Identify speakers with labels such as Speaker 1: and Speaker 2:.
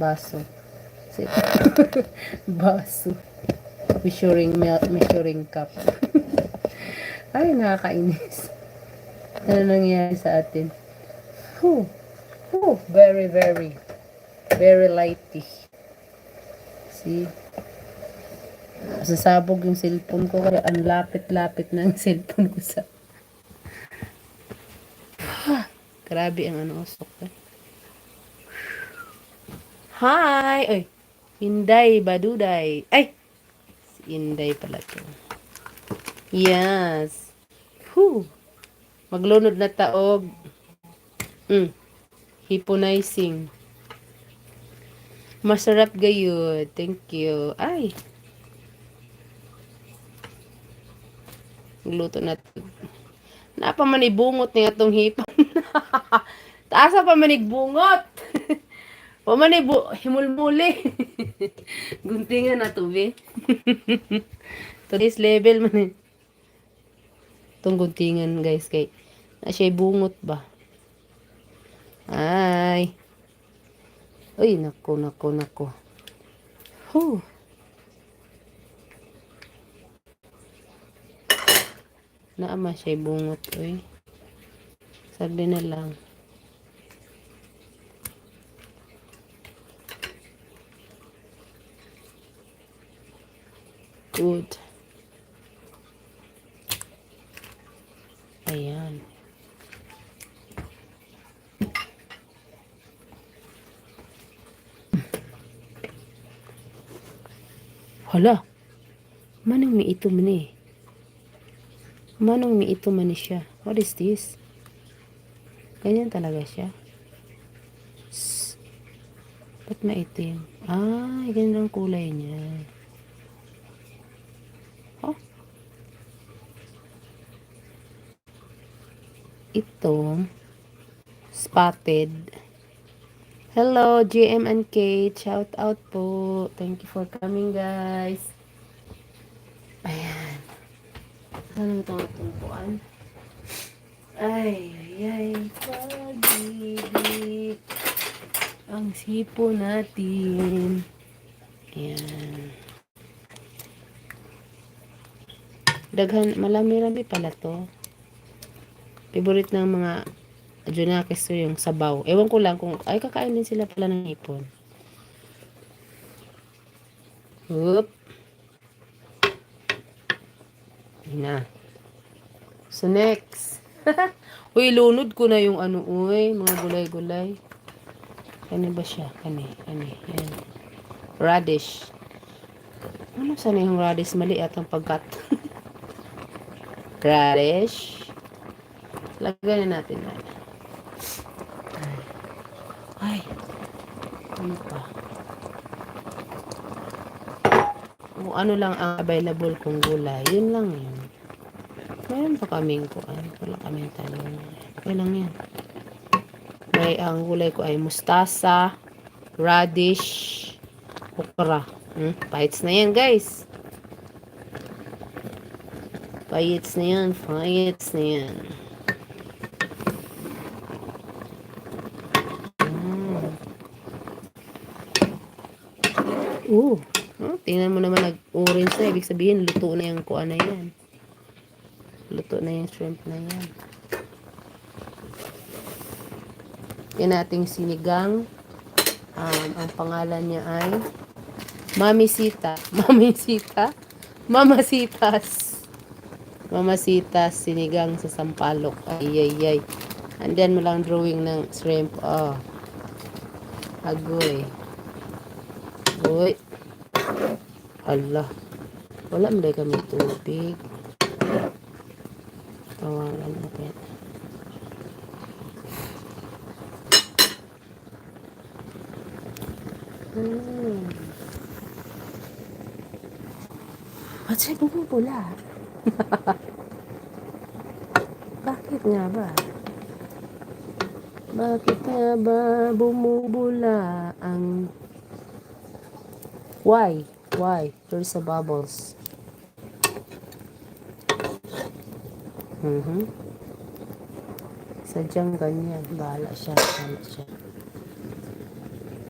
Speaker 1: baso. Sit. Baso. Measuring cup. Ay, nakakainis. Ano nangyayari sa atin? Whew. Whew. Very, very, very lighty. See? Sasabog yung cellphone ko kaya ang lapit-lapit ng cellphone ko sa... Grabe ang ano usok ko. Hi! Ay! Inday Baduday. Ay! Si Inday pala to. Yes. Whew. Maglunod na taog. Hypnotizing. Masarap gayud. Thank you. Ay! Luto na to. Napamanibungot niya itong hipon. Taasa pa manigbungot. Himulmuli. Guntingan na to, be. Today's level man eh. Itong guntingan, guys. Kay, na siya'y bungot ba? Ay. Uy, nako. Huh. Naama siya'y bungot, uy. Sabi na lang. Good. Ayan. Hala. Manong mi ito man eh. Manong mi ito man siya. What is this? Ganyan talaga siya. Ba't maitim? Ah, ganyan ang kulay niya. Oh. Ito. Spotted. Hello, GM and Kate. Shout out po. Thank you for coming, guys. Ayan. Anong itong tumpuan? Ay, pag-ibig. Ang sipo natin. Ayan. Daghan, malami-rami pala to. Favorite ng mga Junakis to yung sabaw. Ewan ko lang kung, ay kakain din sila pala ng hipon. Oop. Na. So next. Uy, lunod ko na yung ano, uy, mga gulay-gulay. Kani ba siya? Kani. Yan. Radish. Ano sana yung radish? Mali at ang pagkat. Radish. Lagyan na natin na. Ay. Ano pa? Kung ano lang ang available kong gulay, yun lang yun. Mayroon pa kaming kuan. Wala kaming talong. Okay lang yan. May ang gulay ko ay mustasa, radish, okra. Pahits na yan, guys. Pahits na yan. Tingnan mo naman nag-orange na. Ibig sabihin, luto na yung kuan na yan. Luto na yung shrimp na yan. Yan ating sinigang. Ang pangalan niya ay Mamasitas. Mamasitas sinigang sa sampalok. Ay. Andiyan mo lang drawing ng shrimp. Oh. Agoy. Uy. Allah. Wala mo dahil kami tubig. Tawagan natin. Ba't siya bumubula? Bakit nga ba? Bakit nga ba bumubula ang... Why? There's a bubbles. Sadyang ganyan. Bahala siya.